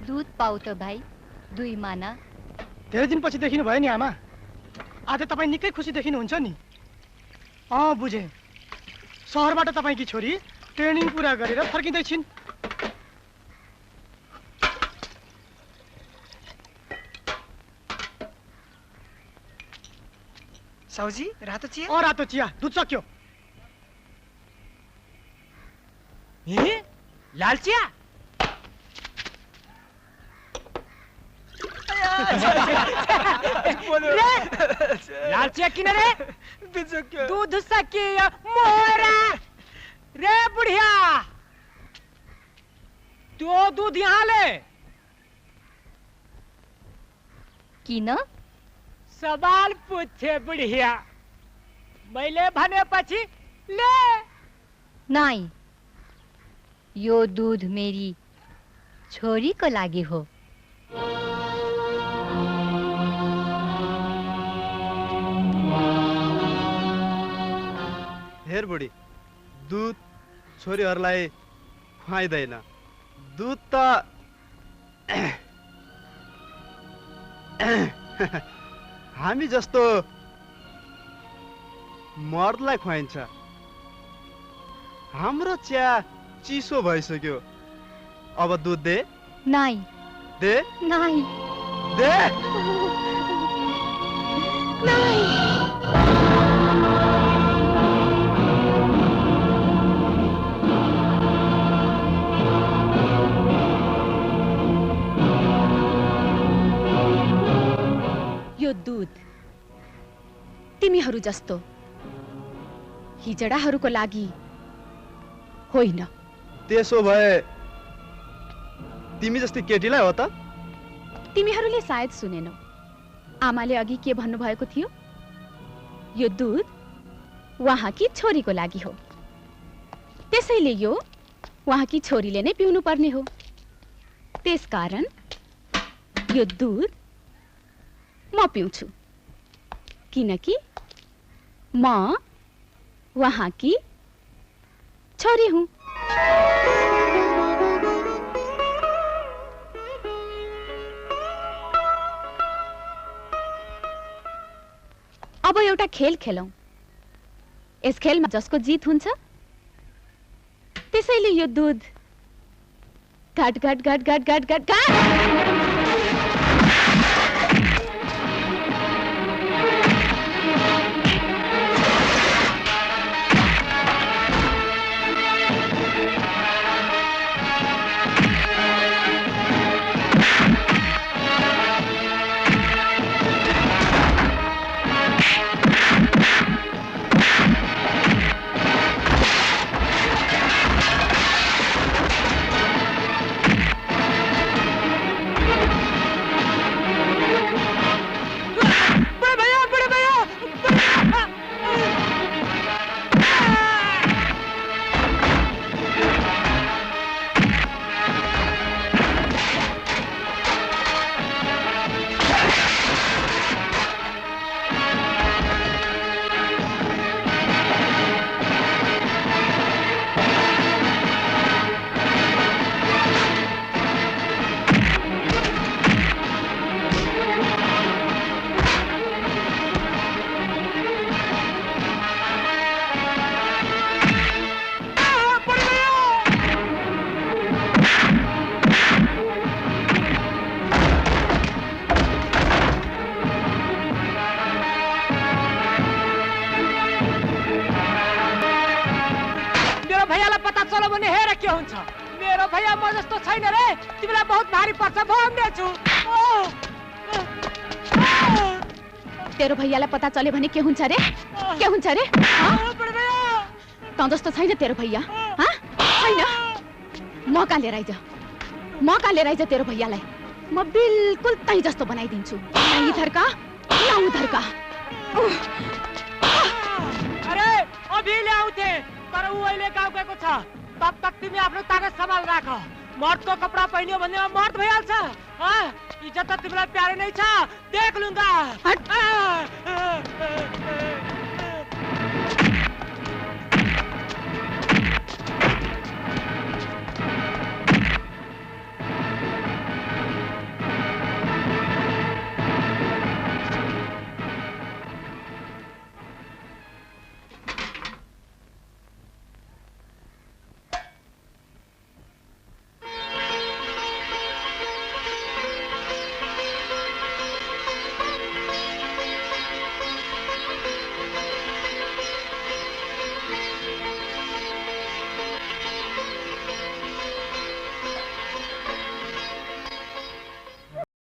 दूध पाऊ त भाइ, 2 माना। धेरै दिनपछि देखिनु भयो नि आमा। आज तपाईँ निकै खुसी देखिनुहुन्छ नि। बुझेँ। सहरबाट तपाईँकी छोरी ट्रेनिङ पुरा गरेर फर्किँदैछिन्। साउजी, रातो चिया? रातो चिया, दुध सक्यो। लाल चिया? लाल चिया किन रे? दूध सकियो मोरा रे बुढ़िया, तो दूध यहाँ ले। किन? सवाल पूछे बुढ़िया, मैले भनेपछि ले। नाइ, यो दूध मेरी छोरीको लागि हो। हेर बुढी, दूध छोरीहरूलाई खुवाइदैन। दूध त हामी जस्तो मर्दलाई खुवाइन्छ। हाम्रो चिया चिसो भइसक्यो, अब दूध दे। नाइ। दे। नाइ। दे। नाइ। यो दूध तिमीहरू जस्तो हिजडाहरूको लागि होइन। त्यसो भए तिमी जस्तै केटीलाई हो त? तिमीहरूले सायद सुनेनौ, आमाले अघि के भन्नुभएको थियो? यो दूध उहाँकी छोरीको लागि हो, त्यसैले यो उहाँकी छोरीले नै पिउनु पर्ने हो। त्यसकारण यो दूध म पिउँछु, किनकि म उहाँकी छोरी हुँ। अब एउटा खेल खेलौं। यस खेलमा जसको जित हुन्छ त्यसैले यो दूध घट घट घट घट घट घट घट। मेरो भैया म जस्तो छैन रे, तिमीलाई बहुत भारी पर्छ भन्दैछु। तेरो भैयालाई पता चले भने के हुन्छ रे? के हुन्छ रे? तँ जस्तो छैन तेरो भैया, छैन? मौका लिएर आइज तेरो भैयालाई। म बिल्कुल तै जस्तो बनाइदिन्छु। इधर का या उधर का। अरे अभी ल्याउ थे, तर उ अहिले गाउँ गएको छ। तब तक तिमी आफ्नो ताकत सम्हाल राख। मर्दको कपडा पहिन्यो भने मर्द भइहाल्छ। इज्जत त तिमीलाई प्यारो नै छ, देख लुंगा।